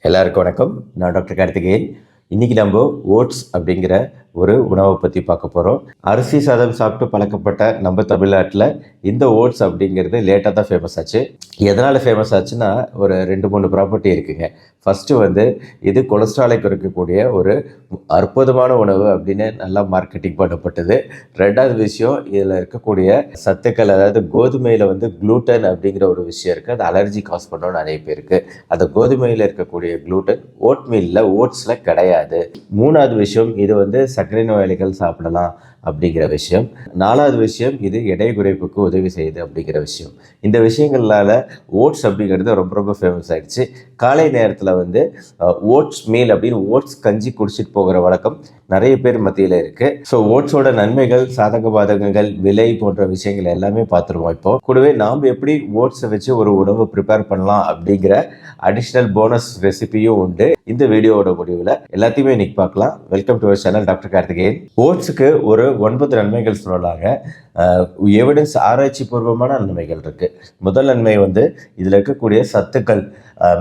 எல்லாருக்கும் வணக்கம். நான் டாக்டர் கார்த்திகேயன். இன்னைக்கு நம்ம ஓட்ஸ் அப்படிங்கிற ஒரு உணவை பற்றி பார்க்க போகிறோம். அரிசி சாதம் சாப்பிட்டு பழக்கப்பட்ட நம்ம தமிழ்நாட்டில் இந்த ஓட்ஸ் அப்படிங்கிறது லேட்டாக தான் ஃபேமஸ் ஆச்சு. எதனால் ஃபேமஸ் ஆச்சுன்னா ஒரு 2-3 ப்ராப்பர்ட்டி இருக்குங்க. ஃபஸ்ட்டு இது கொலஸ்ட்ராலை குறைக்கக்கூடிய ஒரு அற்புதமான உணவு அப்படின்னு நல்லா மார்க்கெட்டிங் பண்ணப்பட்டது. ரெண்டாவது விஷயம், இதில் இருக்கக்கூடிய சத்துக்கள், அதாவது கோதுமையில் குளூட்டன் அப்படிங்கிற ஒரு விஷயம் இருக்குது. அது அலர்ஜி காஸ் பண்ணோம் நிறைய பேருக்கு. அந்த கோதுமையில் இருக்கக்கூடிய குளூட்டன் ஓட்ஸில் கிடையாது. மூணாவது விஷயம், இது சர்க்கரை நோயாளிகள் சாப்பிடலாம் அப்படிங்கிற விஷயம். நாலாவது விஷயம், இது எடை குறைப்புக்கு உதவி செய்யுது அப்படிங்கிற விஷயம். இந்த விஷயங்களால் ஓட்ஸ் அப்படிங்கிறது ரொம்ப ரொம்ப ஃபேமஸ் ஆகிடுச்சு. காலை நேரத்தில் ஓட்ஸ் மீல் அப்படின்னு ஓட்ஸ் கஞ்சி குடிச்சிட்டு போகிற வழக்கம் நிறைய பேர் மத்தியில் இருக்குது. ஸோ ஓட்ஸோட நன்மைகள், சாதக பாதகங்கள், விலை போன்ற விஷயங்கள் எல்லாமே பார்த்துருவோம். இப்போ கூடவே நாம் எப்படி ஓட்ஸை வச்சு ஒரு உணவை ப்ரிப்பேர் பண்ணலாம் அப்படிங்கிற அடிஷ்னல் போனஸ் ரெசிபியும் உண்டு. இந்த வீடியோவோட முடிவில் எல்லாத்தையுமே இன்னைக்கு பார்க்கலாம். Welcome to our channel doctor Karthikeyan. ஓட்ஸுக்கு ஒரு 9 நன்மைகள் சொல்லலாங்க. எவிடன்ஸ் ஆராய்ச்சி பூர்வமான நன்மைகள் இருக்குது. முதல் நன்மை இதில் இருக்கக்கூடிய சத்துக்கள்,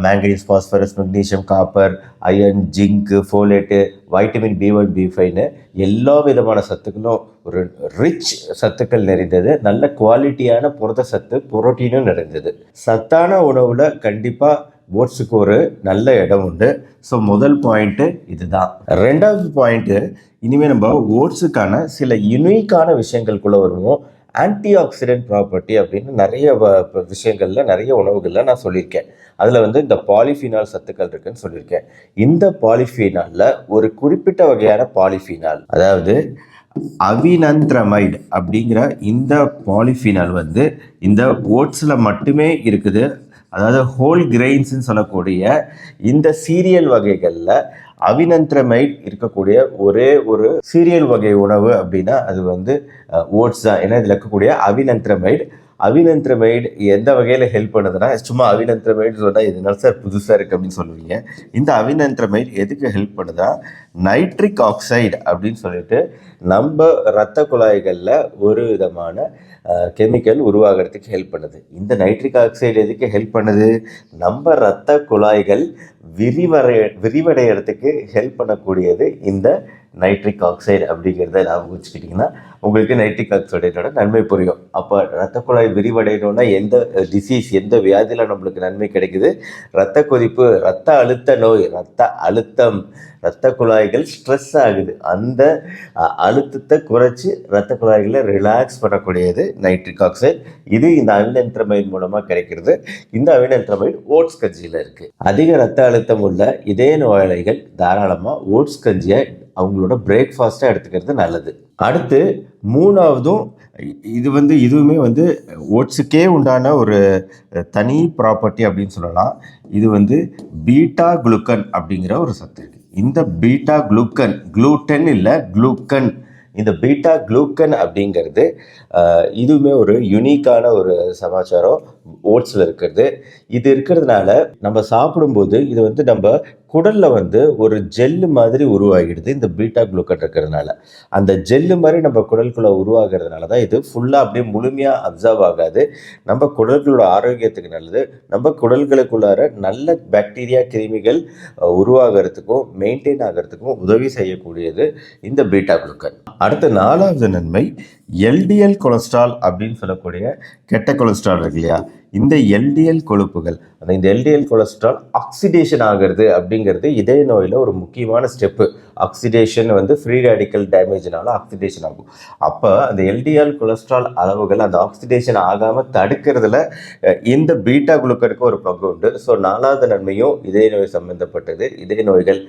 manganese, phosphorus, magnesium, copper, iron, zinc, folate, vitamin B1, B5ன்னு எல்லா விதமான சத்துக்களும் ஒரு ரிச் சத்துக்கள் நிறைந்தது. நல்ல குவாலிட்டியான புரத சத்து, புரோட்டீனும் நிறைந்தது. சத்தான உணவில் கண்டிப்பாக ஓட்ஸுக்கு ஒரு நல்ல இடம் உண்டு. ஸோ முதல் பாயிண்ட்டு இதுதான். ரெண்டாவது பாயிண்ட்டு, இனிமேல் நம்ம ஓட்ஸுக்கான சில யுனிக்கான விஷயங்களுக்குள்ளே வருவோம். ஆன்டி ஆக்சிடென்ட் ப்ராப்பர்ட்டி அப்படின்னு நிறைய விஷயங்களில், நிறைய உணவுகளில் நான் சொல்லியிருக்கேன். அதில் இந்த பாலிஃபீனால் சத்துக்கள் இருக்குன்னு சொல்லியிருக்கேன். இந்த பாலிஃபீனாலில் ஒரு குறிப்பிட்ட வகையான பாலிஃபீனால், அதாவது அவினந்த்ரமைடு அப்படிங்கிற இந்த பாலிஃபீனால் இந்த ஓட்ஸில் மட்டுமே இருக்குது. அதாவது ஹோல் கிரெயின்ஸ்ன்னு சொல்லக்கூடிய இந்த சீரியல் வகைகளில் அவினந்த்ரமைடு இருக்கக்கூடிய ஒரே ஒரு சீரியல் வகை உணவு அப்படின்னா அது ஓட்ஸ் தான். ஏன்னா இதில் இருக்கக்கூடிய அவினந்த்ரமைடு எந்த வகையில் ஹெல்ப் பண்ணுதுன்னா, சும்மா அவினந்த்ரமைடு சொன்னால் இதனால சார் புதுசாக இருக்குது அப்படின்னு சொல்லுவீங்க. இந்த அவினந்த்ரமைடு எதுக்கு ஹெல்ப் பண்ணுதா, நைட்ரிக் ஆக்சைடு அப்படின்னு சொல்லிட்டு நம்ம இரத்த குழாய்களில் ஒரு விதமான கெமிக்கல் உருவாகிறதுக்கு ஹெல்ப் பண்ணுது. இந்த நைட்ரிக் ஆக்சைடு எதுக்கு ஹெல்ப் பண்ணுது, நம்ம இரத்த குழாய்கள் விரிவடைகிறதுக்கு ஹெல்ப் பண்ணக்கூடியது இந்த நைட்ரிக் ஆக்சைடு அப்படிங்கிறத ஞாபகம் வச்சுக்கிட்டிங்கன்னா உங்களுக்கு நைட்ரிக் ஆக்சைடோட நன்மை புரியும். அப்போ இரத்த குழாய் விரிவடையணும்னா எந்த டிசீஸ், எந்த வியாதியில் நம்மளுக்கு நன்மை கிடைக்குது, இரத்த கொதிப்பு, இரத்த அழுத்த நோய், இரத்த அழுத்தம், இரத்த குழாய்கள் ஸ்ட்ரெஸ் ஆகுது, அந்த அழுத்தத்தை குறைச்சி இரத்த குழாய்களை ரிலாக்ஸ் பண்ணக்கூடியது நைட்ரிக் ஆக்சைடு. இது இந்த அவினந்த்ரமைடு மூலமாக கிடைக்கிறது. இந்த அவினந்த்ரமைடு ஓட்ஸ் கஞ்சியில் இருக்குது. அதிக இரத்த அழுத்தம் உள்ள இதய நோயாளிகள் தாராளமாக ஓட்ஸ் கஞ்சியை அவங்களோட பிரேக்ஃபாஸ்ட்டாக எடுத்துக்கிறது நல்லது. அடுத்து மூணாவதும், இதுவுமே ஓட்ஸுக்கே உண்டான ஒரு தனி ப்ராப்பர்ட்டி அப்படின்னு சொல்லலாம். இது பீட்டா குளுக்கன் அப்படிங்கிற ஒரு சத்து இருக்குது. இந்த பீட்டா குளூட்டன் இல்லை, குளூக்கன். இந்த பீட்டா குளூக்கன் அப்படிங்கிறது இதுவுமே ஒரு யுனிக்கான ஒரு சமாச்சாரம் ஓட்ஸில் இருக்கிறது. இது இருக்கிறதுனால நம்ம சாப்பிடும்போது இது நம்ம குடலில் ஒரு ஜெல்லு மாதிரி உருவாகிடுது. இந்த பீட்டா குளுக்கன் இருக்கிறதுனால அந்த ஜெல்லு மாதிரி நம்ம குடலுக்குள்ளே உருவாகிறதுனால தான் இது ஃபுல்லாக அப்படியே முழுமையாக அப்சர்வ் ஆகாது. நம்ம குடல்களோட ஆரோக்கியத்துக்கு நல்லது. நம்ம குடல்களுக்குள்ளார நல்ல பாக்டீரியா, கிருமிகள் உருவாகிறதுக்கும் மெயின்டைன் ஆகிறதுக்கும் உதவி செய்யக்கூடியது இந்த பீட்டா குளுக்கன். அடுத்த நாலாவது நன்மை, எல்டிஎல் கொலஸ்ட்ரால் அப்படின்னு சொல்லக்கூடிய கெட்ட கொலஸ்ட்ரால் இருக்கு இல்லையா, இந்த எல்டிஎல் கொழுப்புகள், இந்த எல்டிஎல் கொலஸ்ட்ரால் ஆக்சிடேஷன் ஆகிறது அப்படிங்கிறது இதய நோயில் ஒரு முக்கியமான ஸ்டெப்பு. ஆக்சிடேஷன் ஃப்ரீ ரேடிக்கல் டேமேஜ்னால ஆக்சிடேஷன் ஆகும். அப்போ அந்த எல்டிஎல் கொலஸ்ட்ரால் அளவுகள் அந்த ஆக்சிடேஷன் ஆகாமல் தடுக்கிறதுல இந்த பீட்டா குளுக்கனுக்கு ஒரு பங்கு உண்டு. ஸோ நாலாவது நன்மையும் இதய நோய் சம்மந்தப்பட்டது. இதய நோய்கள்,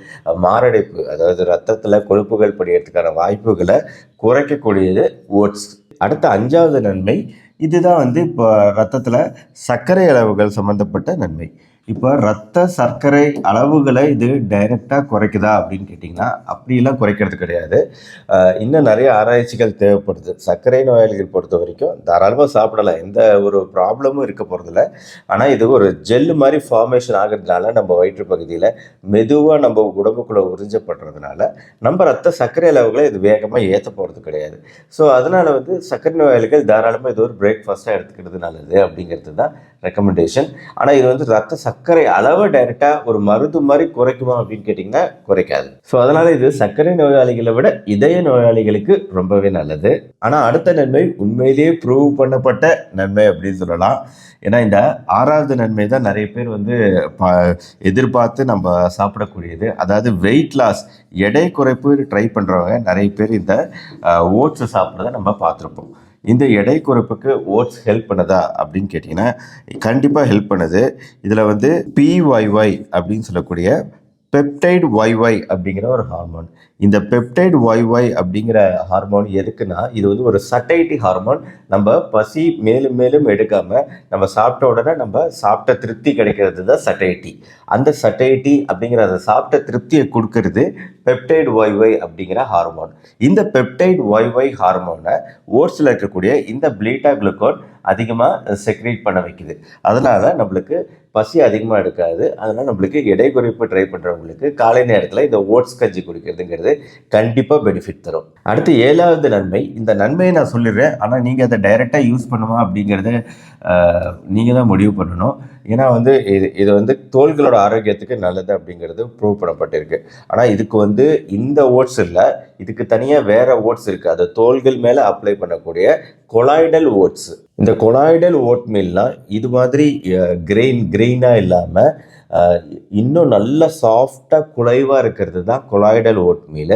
மாரடைப்பு, அதாவது ரத்தத்தில் கொழுப்புகள் படிக்கிறதுக்கான வாய்ப்புகளை குறைக்கக்கூடியது ஓட்ஸ். அடுத்த அஞ்சாவது நன்மை, இதுதான் இப்போ ரத்தத்தில் சர்க்கரை அளவுகள் சம்மந்தப்பட்ட நன்மை. இப்போ ரத்த சர்க்கரை அளவுகளை இது டைரெக்டாக குறைக்குதா அப்படின்னு கேட்டிங்கன்னா அப்படிலாம் குறைக்கிறது கிடையாது. இன்னும் நிறைய ஆராய்ச்சிகள் தேவைப்படுது. சர்க்கரை நோயாளிகள் பொறுத்த வரைக்கும் தாராளமாக சாப்பிடலாம், எந்த ஒரு ப்ராப்ளமும் இருக்க போகிறதில்ல. ஆனால் இது ஒரு ஜெல்லு மாதிரி ஃபார்மேஷன் ஆகிறதுனால நம்ம வயிற்று பகுதியில் மெதுவாக நம்ம உடம்புக்குள்ளே உறிஞ்சப்படுறதுனால நம்ம ரத்த சர்க்கரை அளவுகளை இது வேகமாக ஏற்ற போகிறது கிடையாது. ஸோ அதனால் சர்க்கரை நோயாளிகள் தாராளமாக இது ஒரு பிரேக்ஃபாஸ்ட்டாக எடுத்துக்கிறது நல்லது அப்படிங்கிறது தான் ரெக்கமெண்டேஷன். ஆனால் இது ரத்த சர்க்கரை அளவை டைரெக்டாக ஒரு மருந்து மாதிரி குறைக்குமா அப்படின்னு கேட்டிங்கன்னா குறைக்காது. ஸோ அதனால் இது சர்க்கரை நோயாளிகளை விட இதய நோயாளிகளுக்கு ரொம்பவே நல்லது. ஆனால் அடுத்த நன்மை உண்மையிலேயே ப்ரூவ் பண்ணப்பட்ட நன்மை அப்படின்னு சொல்லலாம். ஏன்னா இந்த 6வது நன்மை தான் நிறைய பேர் வந்து எதிர்பார்த்து நம்ம சாப்பிடக்கூடியது. அதாவது வெயிட் லாஸ், எடை குறைப்பு ட்ரை பண்ணுறவங்க நிறைய பேர் இந்த ஓட்ஸை சாப்பிட்றத நம்ம பார்த்துருப்போம். இந்த எடை குறைப்புக்கு ஓட்ஸ் ஹெல்ப் பண்ணுதா அப்படின்னு கேட்டிங்கன்னா கண்டிப்பாக ஹெல்ப் பண்ணுது. இதில் வந்து PYY அப்படின்னு சொல்லக்கூடிய பெப்டைடு YY அப்படிங்கிற ஒரு ஹார்மோன். இந்த பெப்டைடு YY அப்படிங்கிற ஹார்மோன் எதுக்குன்னா, இது வந்து ஒரு சட்டைட்டி ஹார்மோன். நம்ம பசி மேலும் மேலும் எடுக்காமல் நம்ம சாப்பிட்ட உடனே நம்ம சாப்பிட்ட திருப்தி கிடைக்கிறது தான் சட்டைட்டி. அந்த சட்டைட்டி அப்படிங்கிற அந்த சாப்பிட்ட திருப்தியை கொடுக்கறது பெப்டைடு YY அப்படிங்கிற ஹார்மோன். இந்த பெப்டைடு YY ஹார்மோனை ஓட்ஸில் இருக்கக்கூடிய இந்த பீட்டா குளுக்கோன் அதிகமாக செக்ரேட் பண்ண வைக்குது. அதனால் நம்மளுக்கு பசி அதிகமாக எடுக்காது. அதனால் நம்மளுக்கு எடை குறைப்பு ட்ரை பண்ணுறவங்களுக்கு காலை நேரத்தில் இந்த ஓட்ஸ் கஞ்சி குடிக்கிறதுங்கிறது கண்டிப்பாக பெனிஃபிட் தரும். அடுத்து 7வது நன்மை. இந்த நன்மையை நான் சொல்லிடுறேன், ஆனால் நீங்கள் அதை டைரெக்டாக யூஸ் பண்ணுமா அப்படிங்கிறத நீங்கள் தான் முடிவு பண்ணணும். ஏன்னா வந்து இது வந்து தோள்களோட ஆரோக்கியத்துக்கு நல்லது அப்படிங்கிறது ப்ரூவ் பண்ணப்பட்டிருக்கு. ஆனால் இதுக்கு வந்து இந்த ஓட்ஸ் இல்லை, இதுக்கு தனியாக வேறு ஓட்ஸ் இருக்குது. அது தோள்கள் மேலே அப்ளை பண்ணக்கூடிய கொலாய்டல் ஓட்ஸ். இந்த கொலாய்டல் ஓட்மீல்னால் இது மாதிரி கிரெயினாக இல்லாமல் இன்னும் நல்ல சாஃப்டாக குலைவாக இருக்கிறது தான் கொலாய்டல் ஓட்மீல்.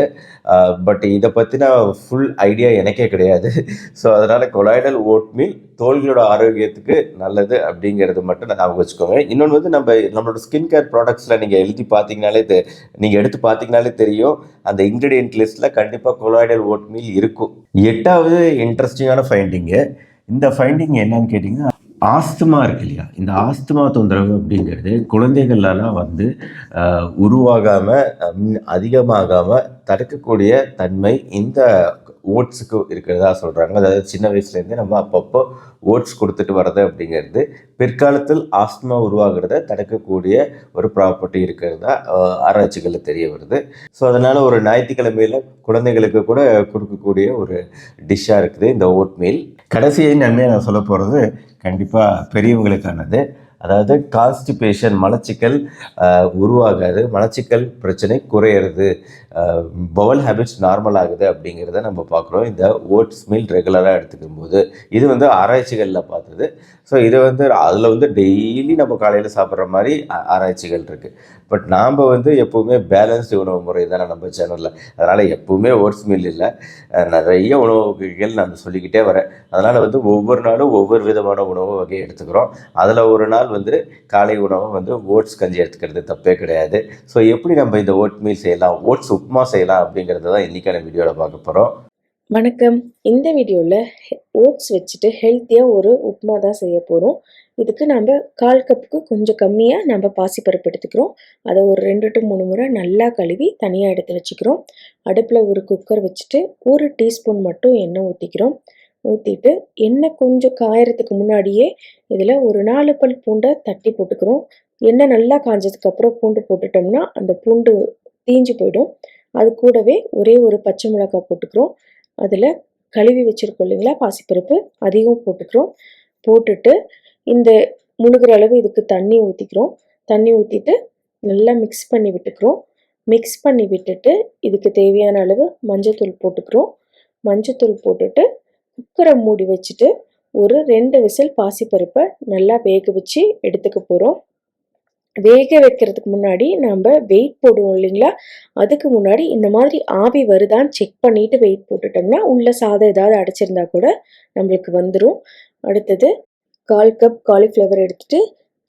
பட் இதை பற்றின ஃபுல் ஐடியா எனக்கே கிடையாது. ஸோ அதனால் கொலாய்டல் ஓட்மீல் தோள்களோட ஆரோக்கியத்துக்கு நல்லது அப்படிங்கிறது மட்டும் ஞாபகம் வச்சுக்கோங்க. இன்னொன்று வந்து நம்மளோட ஸ்கின் கேர் ப்ராடக்ட்ஸில் நீங்கள் நீங்கள் எடுத்து பார்த்தீங்கனாலே தெரியும், அந்த இன்க்ரீடியன்ட் லிஸ்ட்டில் கண்டிப்பாக கொலாய்டல் ஓட்மீல் இருக்கும். 8வது இன்ட்ரெஸ்டிங்கான ஃபைண்டிங்கு. இந்த ஃபைண்டிங் என்னன்னு கேட்டிங்கன்னா, ஆஸ்துமா இருக்கு இல்லையா, இந்த ஆஸ்துமா தொந்தரவு அப்படிங்கிறது குழந்தைகளால் வந்து உருவாகாமல் அதிகமாகாமல் தடுக்கக்கூடிய தன்மை இந்த ஓட்ஸுக்கு இருக்கிறதா சொல்கிறாங்க. அதாவது சின்ன வயசுலேருந்தே நம்ம அப்பப்போ ஓட்ஸ் கொடுத்துட்டு வர்றது அப்படிங்கிறது பிற்காலத்தில் ஆஸ்துமா உருவாகிறத தடுக்கக்கூடிய ஒரு ப்ராப்பர்ட்டி இருக்கிறதா ஆராய்ச்சிகளில் தெரிய வருது. ஸோ அதனால் ஒரு ஞாயிற்றுக்கிழமையில் குழந்தைகளுக்கு கூட கொடுக்கக்கூடிய ஒரு டிஷ்ஷாக இருக்குது இந்த ஓட்மீல். கடைசியை நன்மையை நான் சொல்ல போகிறது கண்டிப்பாக பெரியவங்களுக்கானது. அதாவது கான்ஸ்டிபேஷன், மலச்சிக்கல் உருவாகாது, மலச்சிக்கல் பிரச்சனை குறையிறது, பவல் ஹேபிட்ஸ் நார்மல் ஆகுது அப்படிங்கிறத நம்ம பார்க்குறோம் இந்த ஓட்ஸ் மீல் ரெகுலராக எடுத்துக்கும் போது. இது வந்து ஆராய்ச்சிகளில் பார்த்தது. ஸோ இதை வந்து அதில் வந்து டெய்லி நம்ம காலையில் சாப்பிட்ற மாதிரி ஆராய்ச்சிகள் இருக்குது. பட் நாம் வந்து எப்போவுமே பேலன்ஸ்டு உணவு முறை தானே நம்ம சேனலில். அதனால் எப்போவுமே ஓட்ஸ் மீல் இல்லை, நிறைய உணவு வகைகள் நான் சொல்லிக்கிட்டே வரேன். அதனால் வந்து ஒவ்வொரு நாளும் ஒவ்வொரு விதமான உணவு வகை எடுத்துக்கிறோம். அதில் ஒரு நாள் வந்து காலை உணவை வந்து ஓட்ஸ் கஞ்சி எடுத்துக்கிறது தப்பே கிடையாது. ஸோ எப்படி நம்ம இந்த ஓட் மீல் செய்யலாம், ஓட்ஸ் உப்புமா செய்யலாம் அப்படிங்கிறத தான் இன்றைக்கான வீடியோவில் பார்க்க போகிறோம். வணக்கம். இந்த வீடியோவில் ஓட்ஸ் வச்சுட்டு ஹெல்த்தியாக ஒரு உப்புமா தான் செய்ய போகிறோம். இதுக்கு நம்ம 1/4 கப்புக்கு கொஞ்சம் கம்மியாக நம்ம பாசிப்பருப்பு எடுத்துக்கிறோம். அதை ஒரு 2 to 3 முறை நல்லா கழுவி தனியாக எடுத்து வச்சுக்கிறோம். அடுப்பில் ஒரு குக்கர் வச்சுட்டு 1 டீஸ்பூன் மட்டும் எண்ணெய் ஊற்றிக்கிறோம். ஊற்றிட்டு எண்ணெய் கொஞ்சம் காயறதுக்கு முன்னாடியே இதில் ஒரு 4 பல் பூண்டை தட்டி போட்டுக்கிறோம். எண்ணெய் நல்லா காஞ்சதுக்கப்புறம் பூண்டு போட்டுட்டோம்னா அந்த பூண்டு தீஞ்சு போயிடும். அது கூடவே ஒரே ஒரு பச்சை மிளகாய் போட்டுக்கிறோம். அதில் கழுவி வச்சுருக்கோம் இல்லைங்களா பாசிப்பருப்பு, அதையும் போட்டுக்கிறோம். போட்டுட்டு இந்த முழுகிற அளவு இதுக்கு தண்ணி ஊற்றிக்கிறோம். தண்ணி ஊற்றிட்டு நல்லா மிக்ஸ் பண்ணி விட்டுக்கிறோம். மிக்ஸ் பண்ணி விட்டுட்டு இதுக்கு தேவையான அளவு மஞ்சத்தூள் போட்டுக்கிறோம். மஞ்சத்தூள் போட்டுட்டு குக்கரை மூடி வச்சுட்டு ஒரு 2 விசில் பாசிப்பருப்பை நல்லா வேக வச்சு எடுத்துக்க போகிறோம். வேக வைக்கிறதுக்கு முன்னாடி நம்ம வெயிட் போடுவோம் இல்லைங்களா, அதுக்கு முன்னாடி இந்த மாதிரி ஆவி வருதான்னு செக் பண்ணிவிட்டு வெயிட் போட்டுட்டோம்னா உள்ள சாதம் ஏதாவது அடைச்சிருந்தா கூட நம்மளுக்கு வந்துடும். அடுத்தது 1/4 கப் காலிஃப்ளவர் எடுத்துகிட்டு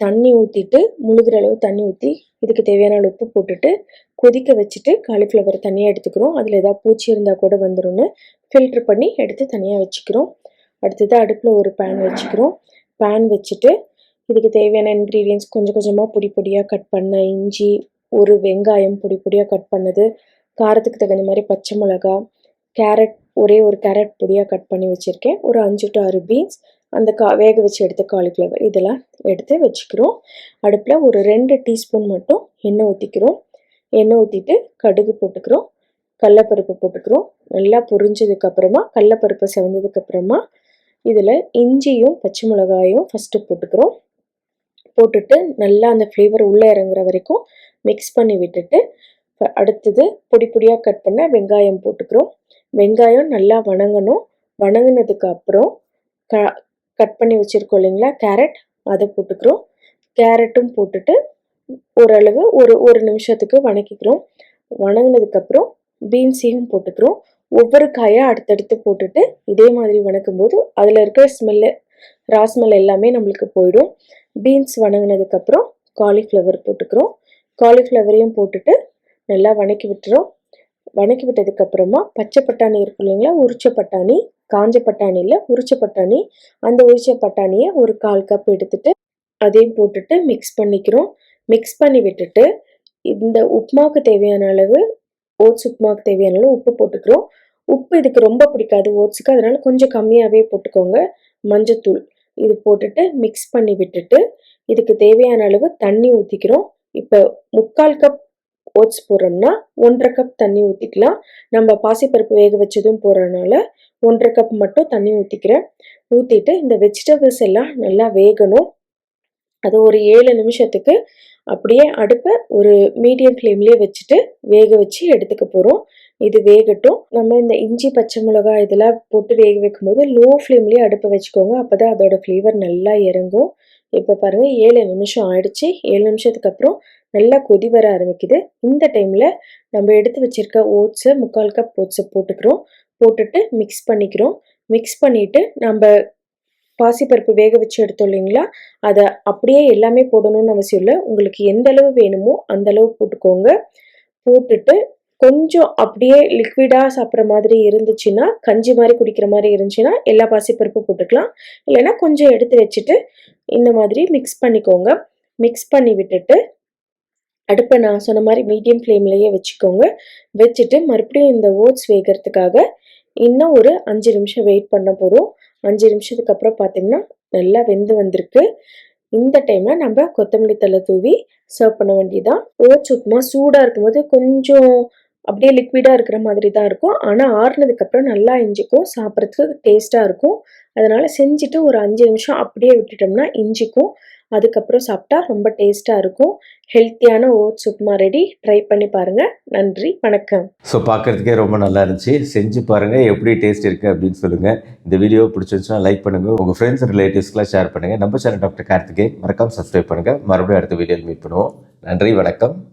தண்ணி ஊற்றிட்டு முழுகிற அளவு தண்ணி ஊற்றி இதுக்கு தேவையான அளவு உப்பு போட்டுட்டு கொதிக்க வச்சுட்டு காலிஃப்ளவர் தனியாக எடுத்துக்கிறோம். அதில் ஏதாவது பூச்சி இருந்தால் கூட வந்துடும்னு ஃபில்ட்ரு பண்ணி எடுத்து தனியாக வச்சுக்கிறோம். அடுத்தது அடுப்பில் ஒரு பேன் வச்சுக்கிறோம். பேன் வச்சுட்டு இதுக்கு தேவையான இன்க்ரீடியன்ட்ஸ் கொஞ்சம் கொஞ்சமாக பொடி பொடியாக கட் பண்ண இஞ்சி, ஒரு வெங்காயம் பொடி பொடியாக கட் பண்ணது, காரத்துக்கு தகுந்த மாதிரி பச்சை மிளகா, கேரட் ஒரே ஒரு கேரட் பொடியாக கட் பண்ணி வச்சுருக்கேன், ஒரு 5 to 6 பீன்ஸ், அந்த வேக வச்சு எடுத்த காலிஃப்ளவர், இதெல்லாம் எடுத்து வச்சுக்கிறோம். அடுப்பில் ஒரு 2 டீஸ்பூன் மட்டும் எண்ணெய் ஊற்றிக்கிறோம். எண்ணெய் ஊற்றிட்டு கடுகு போட்டுக்கிறோம், கடலப்பருப்பு போட்டுக்கிறோம். நல்லா பொரிஞ்சதுக்கப்புறமா கடலப்பருப்பு செவந்ததுக்கப்புறமா இதில் இஞ்சியும் பச்சை மிளகாயும் ஃபஸ்ட்டு போட்டுக்கிறோம். போட்டுட்டு நல்லா அந்த ஃப்ளேவர் உள்ளே இறங்குற வரைக்கும் மிக்ஸ் பண்ணி விட்டுட்டு அடுத்தது பொடி பொடியாக கட் பண்ண வெங்காயம் போட்டுக்கிறோம். வெங்காயம் நல்லா வணங்கணும். வணங்கினதுக்கு அப்புறம் கட் பண்ணி வச்சுருக்கோம் இல்லைங்களா கேரட், அதை போட்டுக்கிறோம். கேரட்டும் போட்டுட்டு ஓரளவு ஒரு நிமிஷத்துக்கு வணக்கிக்கிறோம். வணங்கினதுக்கப்புறம் பீன்ஸையும் போட்டுக்கிறோம். ஒவ்வொரு காயாக அடுத்தடுத்து போட்டுட்டு இதே மாதிரி வணக்கும்போது அதில் இருக்கிற ஸ்மெல் எல்லாமே நம்மளுக்கு போயிடும். பீன்ஸ் வணங்கினதுக்கப்புறம் காலிஃப்ளவர் போட்டுக்கிறோம். காலிஃப்ளவரையும் போட்டுட்டு நல்லா வணக்கி விட்டுறோம். வணக்கி விட்டதுக்கப்புறமா பச்சை பட்டாணி இருக்கும் இல்லைங்களா, உரிச்ச பட்டாணி, காஞ்ச பட்டாணி இல்லை உரிச்ச பட்டாணி, அந்த உரிச்ச பட்டாணியை ஒரு 1/4 கப் எடுத்துட்டு அதையும் போட்டுட்டு மிக்ஸ் பண்ணிக்கிறோம். மிக்ஸ் பண்ணி விட்டுட்டு இந்த உப்புமாவுக்கு தேவையான அளவு, ஓட்ஸ் உப்புமாவுக்கு தேவையான அளவு உப்பு போட்டுக்கிறோம். உப்பு இதுக்கு ரொம்ப பிடிக்காது ஓட்ஸுக்கு, அதனால கொஞ்சம் கம்மியாகவே போட்டுக்கோங்க. மஞ்சத்தூள் இது போட்டுட்டு மிக்ஸ் பண்ணி விட்டுட்டு இதுக்கு தேவையான அளவு தண்ணி ஊற்றிக்கிறோம். இப்போ 3/4 கப் ஓட்ஸ் போடுறோம்னா 1/2 கப் தண்ணி ஊற்றிக்கலாம். நம்ம பாசிப்பருப்பு வேக வச்சதும் போடுறதுனால 1/2 கப் மட்டும் தண்ணி ஊற்றிக்கிறேன். ஊற்றிட்டு இந்த வெஜிடபிள்ஸ் எல்லாம் நல்லா வேகணும். அது ஒரு 7 நிமிஷத்துக்கு அப்படியே அடுப்பை ஒரு மீடியம் ஃப்ளேம்லேயே வச்சுட்டு வேக வச்சு எடுத்துக்க போகிறோம். இது வேகட்டும். நம்ம இந்த இஞ்சி, பச்சை மிளகாய் இதெல்லாம் போட்டு வேக வைக்கும்போது லோ ஃப்ளேம்லேயே அடுப்பை வச்சுக்கோங்க. அப்போ தான் அதோட ஃப்ளேவர் நல்லா இறங்கும். இப்போ பாருங்கள் 7 நிமிஷம் ஆயிடுச்சு. 7 நிமிஷத்துக்கு அப்புறம் நல்லா கொதி வர ஆரம்பிக்குது. இந்த டைமில் நம்ம எடுத்து வச்சுருக்க ஓட்ஸை 3/4 கப் ஓட்ஸை போட்டுக்கிறோம். போட்டுட்டு மிக்ஸ் பண்ணிக்கிறோம். மிக்ஸ் பண்ணிவிட்டு நம்ம பாசிப்பருப்பு வேக வச்சு எடுத்தோம் இல்லைங்களா, அதை அப்படியே எல்லாமே போடணும்னு அவசியம் இல்லை. உங்களுக்கு எந்த அளவு வேணுமோ அந்த அளவு போட்டுக்கோங்க. போட்டுட்டு கொஞ்சம் அப்படியே லிக்விடாக சாப்பிட்ற மாதிரி இருந்துச்சுன்னா, கஞ்சி மாதிரி குடிக்கிற மாதிரி இருந்துச்சுன்னா எல்லா பாசிப்பருப்பும் போட்டுக்கலாம். இல்லைன்னா கொஞ்சம் எடுத்து வச்சுட்டு இந்த மாதிரி மிக்ஸ் பண்ணிக்கோங்க. மிக்ஸ் பண்ணி விட்டுட்டு அடுப்பை நான் சொன்ன மாதிரி மீடியம் ஃப்ளேம்லேயே வச்சுக்கோங்க. வச்சுட்டு மறுபடியும் இந்த ஓட்ஸ் வேகிறதுக்காக இன்னும் ஒரு 5 நிமிஷம் வெயிட் பண்ண போகிறோம். 5 நிமிஷத்துக்கு அப்புறம் பார்த்தீங்கன்னா நல்லா வெந்து வந்திருக்கு. இந்த டைமில் நம்ம கொத்தமல்லி தழை தூவி சர்வ் பண்ண வேண்டியதான். ஓட்ஸ் உப்புமா சூடாக இருக்கும்போது கொஞ்சம் அப்படியே லிக்விடாக இருக்கிற மாதிரி தான் இருக்கும். ஆனால் ஆறுனதுக்கப்புறம் நல்லா இஞ்சிக்கும், சாப்பிட்றதுக்கு டேஸ்ட்டாக இருக்கும். அதனால் செஞ்சுட்டு ஒரு 5 நிமிஷம் அப்படியே விட்டுட்டோம்னா இஞ்சிக்கும். அதுக்கப்புறம் சாப்பிட்டா ரொம்ப டேஸ்ட்டாக இருக்கும். ஹெல்த்தியான ஓட்ஸ் உப்புமா ரெடி. ட்ரை பண்ணி பாருங்கள். நன்றி, வணக்கம். ஸோ பார்க்குறதுக்கே ரொம்ப நல்லா இருந்துச்சு. செஞ்சு பாருங்கள், எப்படி டேஸ்ட் இருக்குது அப்படின்னு சொல்லுங்கள். இந்த வீடியோ பிடிச்சிருந்துச்சுன்னா லைக் பண்ணுங்கள், உங்கள் ஃப்ரெண்ட்ஸ் ரிலேட்டிவ்ஸ்க்குலாம் ஷேர் பண்ணுங்கள். நம்ம சேனல் டாக்டர் கார்த்திகேயன் மறக்காம சப்ஸ்கிரைப் பண்ணுங்கள். மறுபடியும் அடுத்த வீடியோவில் மீட் பண்ணுவோம். நன்றி, வணக்கம்.